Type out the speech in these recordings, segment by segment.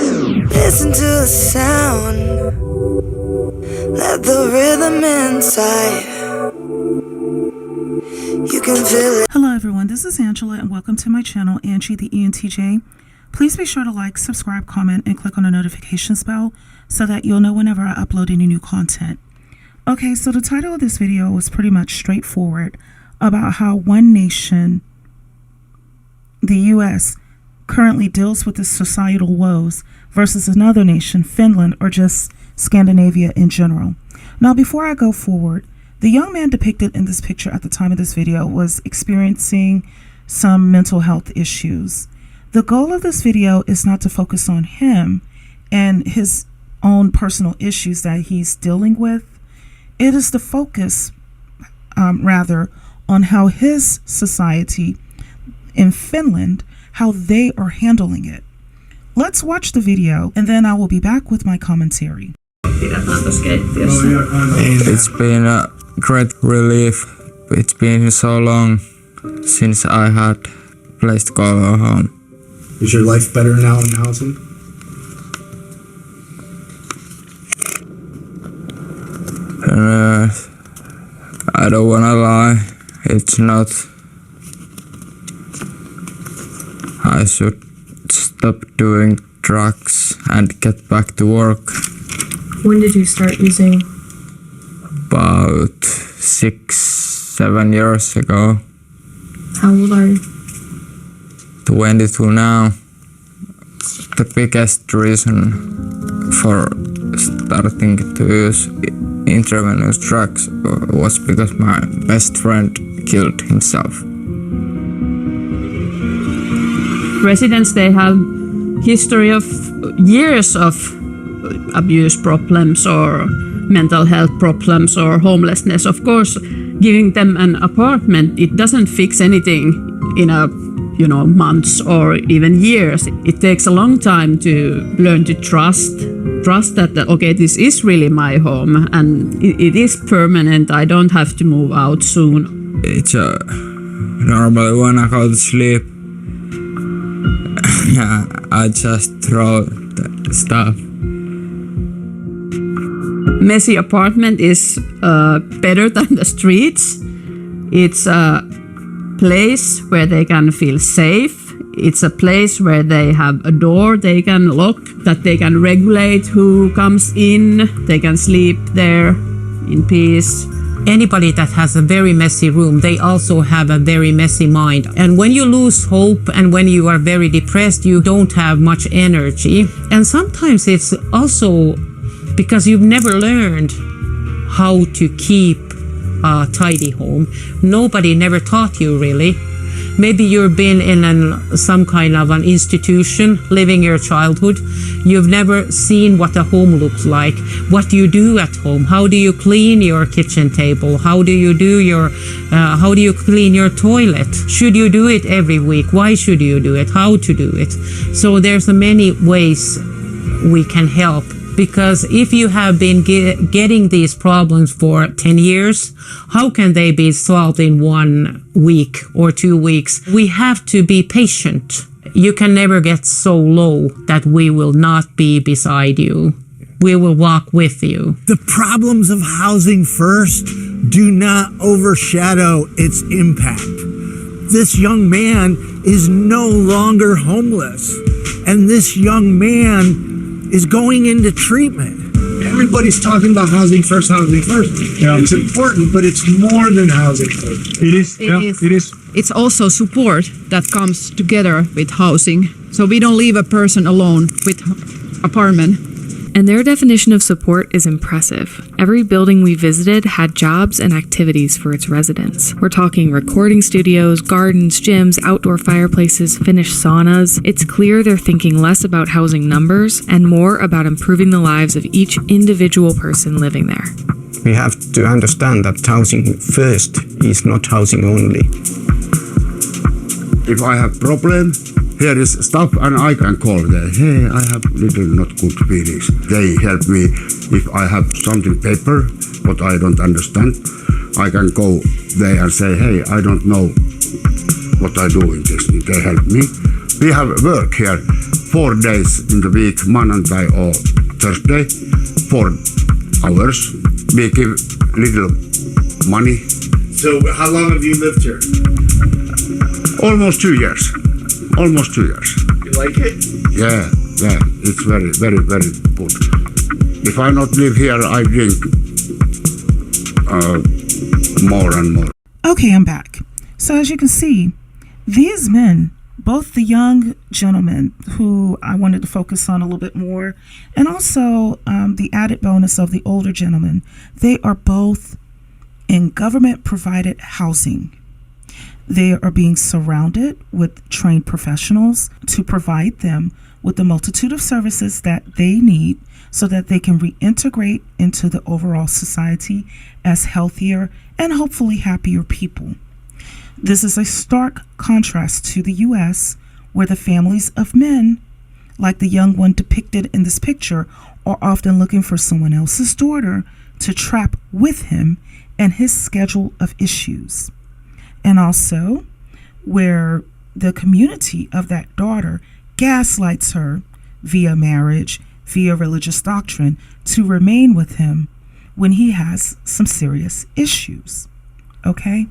Listen to the sound, let the rhythm inside. You can feel it. Hello everyone, this is Angela and welcome to my channel, Angie the ENTJ. Please be sure to like, subscribe, comment, and click on the notifications bell so that you'll know whenever I upload any new content. Okay, so the title of this video was pretty much straightforward about how one nation, the US, currently deals with the societal woes versus another nation, Finland, or just Scandinavia in general. Now, before I go forward, the young man depicted in this picture at the time of this video was experiencing some mental health issues. The goal of this video is not to focus on him and his own personal issues that he's dealing with. It is to focus, rather, on how his society in Finland, how they are handling it. Let's watch the video and then I will be back with my commentary. It's been a great relief. It's been so long since I had a place to go home. Is your life better now in housing? I don't wanna lie, it's not. I should stop doing drugs and get back to work. When did you start using? About 6-7 years ago. How old are you? 22 now. The biggest reason for starting to use intravenous drugs was because my best friend killed himself. Residents, they have history of years of abuse problems or mental health problems or homelessness. Of course, giving them an apartment, it doesn't fix anything in a months or even years. It takes a long time to learn to trust that okay, this is really my home and it is permanent. I don't have to move out soon. It's normally when I go to sleep, I just throw the stuff. Messy apartment is better than the streets. It's a place where they can feel safe. It's a place where they have a door they can lock, that they can regulate who comes in. They can sleep there in peace. Anybody that has a very messy room, they also have a very messy mind. And when you lose hope and when you are very depressed, you don't have much energy. And sometimes it's also because you've never learned how to keep a tidy home. Nobody never taught you really. Maybe you've been in some kind of an institution living your childhood. You've never seen what a home looks like. What do you do at home? How do you clean your kitchen table? How do you clean your toilet? Should you do it every week? Why should you do it? How to do it? So there's many ways we can help. Because if you have been getting these problems for 10 years, how can they be solved in 1 week or 2 weeks? We have to be patient. You can never get so low that we will not be beside you. We will walk with you. The problems of housing first do not overshadow its impact. This young man is no longer homeless, and this young man is going into treatment. Everybody's talking about housing first, housing first. Yeah. It's important, but it's more than housing first. It is. It's also support that comes together with housing. So we don't leave a person alone with apartment. And their definition of support is impressive. Every building we visited had jobs and activities for its residents. We're talking recording studios, gardens, gyms, outdoor fireplaces, finished saunas. It's clear they're thinking less about housing numbers and more about improving the lives of each individual person living there. We have to understand that housing first is not housing only. If I have problem, here is stuff and I can call them. Hey, I have little not good feelings. They help me. If I have something paper, what I don't understand, I can go there and say, hey, I don't know what I do in this. They help me. We have work here. 4 days in the week, Monday or Thursday, 4 hours. We give little money. So how long have you lived here? Almost 2 years. Almost 2 years. You like it? Yeah, it's very, very, very good. If I not live here, I drink more and more. Okay, I'm back. So as you can see, these men, both the young gentlemen who I wanted to focus on a little bit more, and also the added bonus of the older gentlemen, they are both in government-provided housing. They are being surrounded with trained professionals to provide them with the multitude of services that they need so that they can reintegrate into the overall society as healthier and hopefully happier people. This is a stark contrast to the U.S., where the families of men, like the young one depicted in this picture, are often looking for someone else's daughter to trap with him and his schedule of issues. And also where the community of that daughter gaslights her via marriage, via religious doctrine, to remain with him when he has some serious issues. Okay?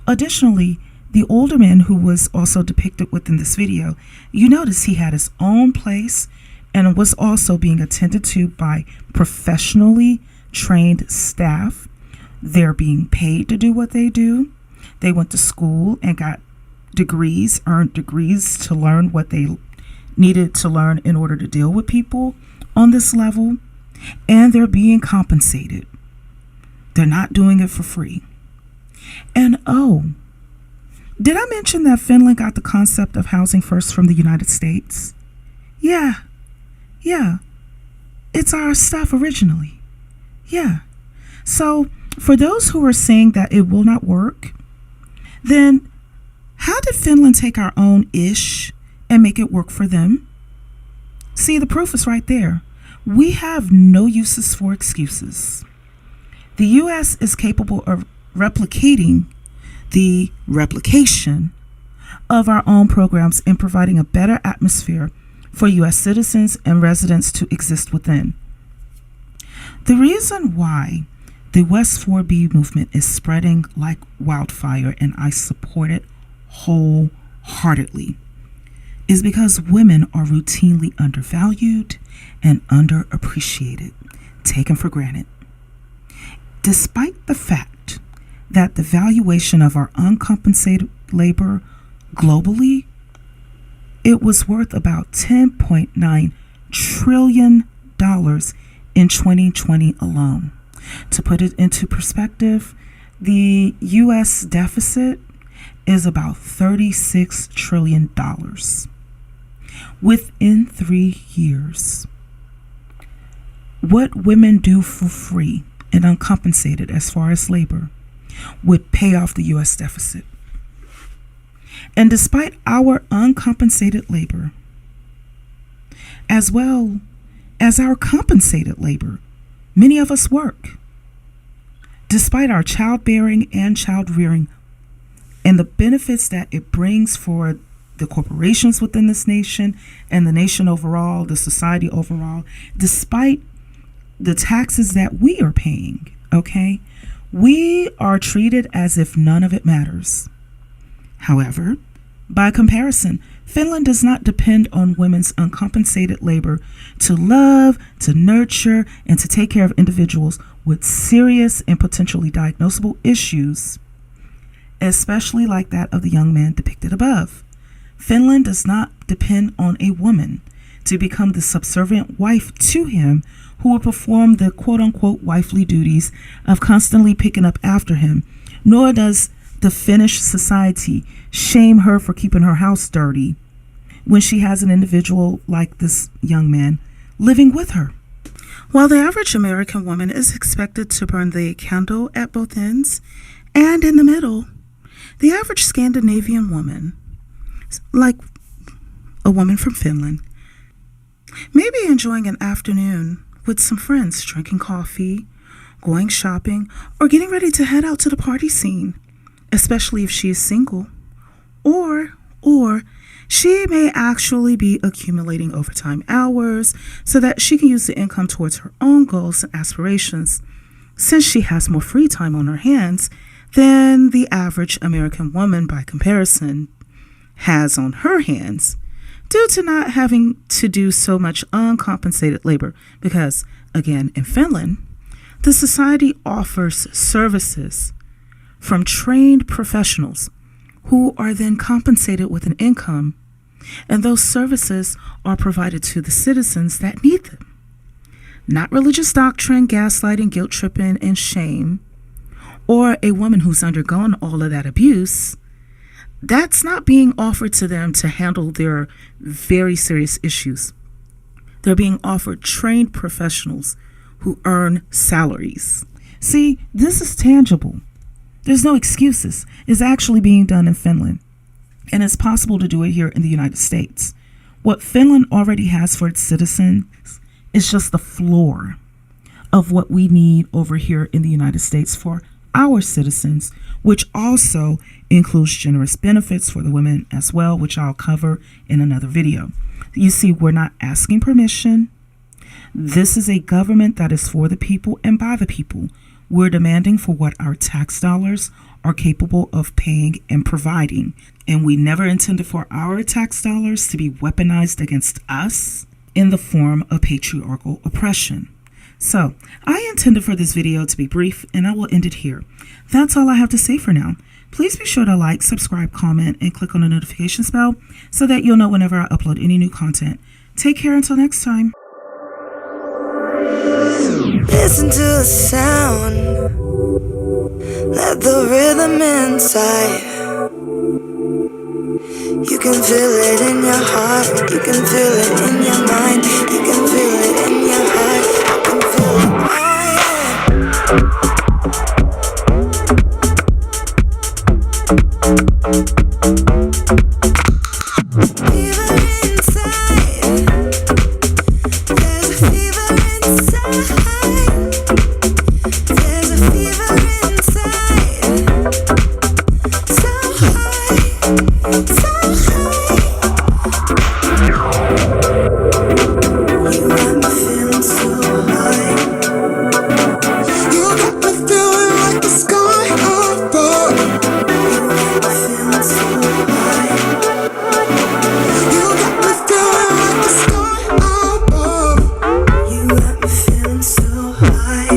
Additionally, the older man who was also depicted within this video, you notice he had his own place and was also being attended to by professionally trained staff. They're being paid to do what they do. They went to school and got degrees, earned degrees to learn what they needed to learn in order to deal with people on this level. And they're being compensated. They're not doing it for free. And did I mention that Finland got the concept of housing first from the United States? Yeah. It's our stuff originally. Yeah. So for those who are saying that it will not work, then how did Finland take our own ish and make it work for them? See, the proof is right there. We have no uses for excuses. The U.S. is capable of replicating the replication of our own programs and providing a better atmosphere for U.S. citizens and residents to exist within. The reason why the West 4B movement is spreading like wildfire, and I support it wholeheartedly, is because women are routinely undervalued and underappreciated, taken for granted. Despite the fact that the valuation of our uncompensated labor globally, it was worth about $10.9 trillion in 2020 alone. To put it into perspective, the U.S. deficit is about $36 trillion. Within 3 years, what women do for free and uncompensated as far as labor would pay off the U.S. deficit. And despite our uncompensated labor, as well as our compensated labor, many of us work. Despite our childbearing and child rearing and the benefits that it brings for the corporations within this nation and the nation overall, the society overall, despite the taxes that we are paying, okay, we are treated as if none of it matters. However, by comparison, Finland does not depend on women's uncompensated labor to love, to nurture, and to take care of individuals with serious and potentially diagnosable issues, especially like that of the young man depicted above. Finland does not depend on a woman to become the subservient wife to him who will perform the quote-unquote wifely duties of constantly picking up after him, nor does the Finnish society shame her for keeping her house dirty when she has an individual like this young man living with her. While the average American woman is expected to burn the candle at both ends and in the middle, the average Scandinavian woman, like a woman from Finland, may be enjoying an afternoon with some friends, drinking coffee, going shopping, or getting ready to head out to the party scene, especially if she is single, or She may actually be accumulating overtime hours so that she can use the income towards her own goals and aspirations, since she has more free time on her hands than the average American woman by comparison has on her hands, due to not having to do so much uncompensated labor. Because, again, in Finland, the society offers services from trained professionals who are then compensated with an income, and those services are provided to the citizens that need them. Not religious doctrine, gaslighting, guilt tripping, and shame, or a woman who's undergone all of that abuse. That's not being offered to them to handle their very serious issues. They're being offered trained professionals who earn salaries. See, this is tangible. There's no excuses. It's actually being done in Finland, and it's possible to do it here in the United States. What Finland already has for its citizens is just the floor of what we need over here in the United States for our citizens, which also includes generous benefits for the women as well, which I'll cover in another video. You see, we're not asking permission. This is a government that is for the people and by the people. We're demanding for what our tax dollars are capable of paying and providing. And we never intended for our tax dollars to be weaponized against us in the form of patriarchal oppression. So I intended for this video to be brief, and I will end it here. That's all I have to say for now. Please be sure to like, subscribe, comment, and click on the notifications bell so that you'll know whenever I upload any new content. Take care until next time. Listen to the sound, let the rhythm inside. You can feel it in your heart, you can feel it in your mind, you can feel it in your heart, you can feel it, oh yeah. Fever inside, there's a fever inside. There's a fever inside, so high, so high. You got me feeling so high. You got me feeling like the sky above. You got me feeling so high. You got me feeling like the sky above. You got me feeling so high.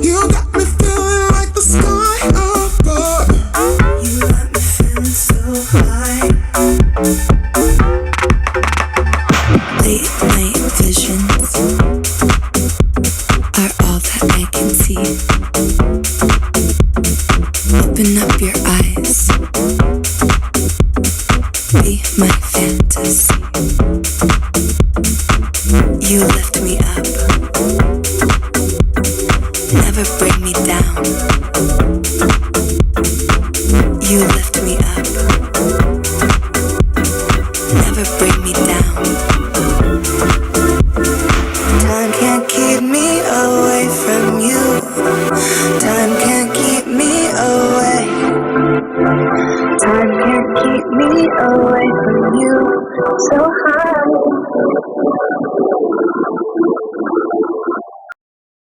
You got me feeling like the sky above. You got me feeling so high. Late night visions are all that I can see. Open up your eyes, be my fantasy. You left